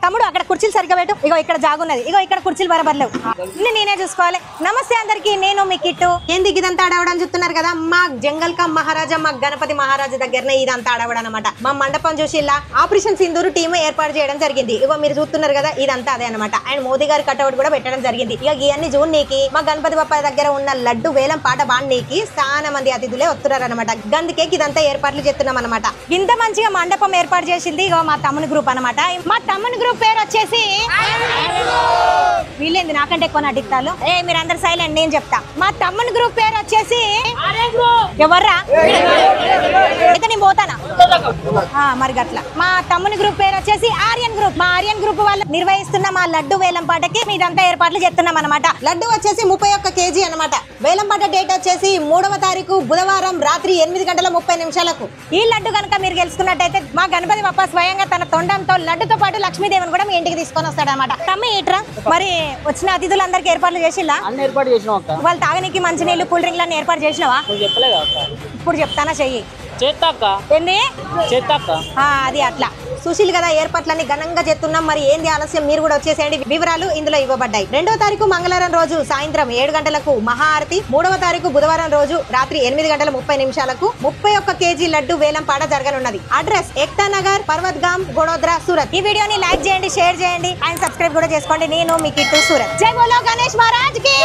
తమ్ముడు అక్కడ కుర్చీలు సరిగ్గా పెట్టు. ఇగో ఇక్కడ జాగున్నది, ఇగో ఇక్కడ కుర్చీలు బరబర్లేవు, నేనే చూసుకోవాలి. నమస్తే అందరికి, నేను మీ కిట్టు. ఎందుకు ఇదంతా ఆడవడం చూస్తున్నారు కదా, మా జంగల్ కా మహారాజా, మా గణపతి మహారాజా దగ్గరనే ఇదంతా ఆడవడం అనమాట. మా మండపం చూసి ఇలా ఆపరేషన్ సింధూరు టీమ్ ఏర్పాటు చేయడం జరిగింది. ఇగో మీరు చూస్తున్నారు కదా, ఇదంతా అదే అనమాట. అండ్ మోదీ గారి కట్అవుట్ కూడా పెట్టడం జరిగింది. ఇక ఇవన్నీ జూన్ నీకి మా గణపతి బప్ప దగ్గర ఉన్న లడ్డు వేలం పాట బాండీకి చాలా మంది అతిథులే వస్తున్నారు అనమాట. గందుకే ఇదంతా ఏర్పాట్లు చేస్తున్నాం అనమాట. ఇంత మంచిగా మండపం ఏర్పాటు చేసింది ఇగో మా తమ్ముని గ్రూప్ అనమాట. మా తమ్ముని గ్రూప్ పేరు వచ్చేసి, వీళ్ళేంది నాకంటే ఎక్కువ నటిస్తారు. మీరందరు సైలెంట్, నేను చెప్తా. మా తమ్ముని గ్రూప్ పేరు వచ్చేసి ఎవర్రా అయితే నేను పోతానా మరి గట్లా. మా తమ్ముని గ్రూప్ పేరు వచ్చేసి ఆర్యన్ గ్రూప్. మా ఆర్యన్ గ్రూప్ వాళ్ళు నిర్వహిస్తున్న మా లడ్డు వేలం పాటకి మీదంతా ఏర్పాట్లు చేస్తున్నాం అనమాట. లడ్డు వచ్చేసి 31 kg అనమాట. వేలం పాట డేట్ వచ్చేసి 3వ తారీఖు బుధవారం రాత్రి 8:30 ఈ లడ్డు కనుక మీరు గెలుచుకున్నట్టయితే మా గణపతి బప్ప స్వయంగా తన తొండంతో లడ్డుతో పాటు లక్ష్మీదేవిని కూడా మీ ఇంటికి తీసుకొని వస్తాడు అనమాట. తమ్మి ఇట్రా. మరి వచ్చిన అతిథులందరికీ ఏర్పాట్లు చేసిల్లా? వాళ్ళు తాగనీకి మంచినీళ్ళు, కూల్ డ్రింక్ లను ఏర్పాటు చేసినావా? ఇప్పుడు చెప్తానా, చెయ్యి. అది అట్లా సుశీల్ కదా, ఏర్పాట్లన్నీ ఘనంగా చేస్తున్నాం. మరి ఏంది ఆలస్యం, మీరు కూడా వచ్చేసేయండి. వివరాలు ఇందులో ఇవ్వబడ్డాయి. 2వ తారీఖు మంగళవారం రోజు సాయంత్రం 7 గంటలకు మహాఆరతి. 3వ తారీఖు బుధవారం రోజు రాత్రి 8:30 31 kg లడ్డు వేలం పాట జరగనున్నది. అడ్రస్ ఏక్తా నగర్, పర్వత్ గామ్, గోడోద్రా, సూరత్. ఈ వీడియోని లైక్ చేయండి, షేర్ చేయండి అండ్ సబ్స్క్రైబ్ కూడా చేసుకోండి. నేను మీ కిట్టు, సూరత్. జై బోలో గణేష్ మహారాజ్ కి.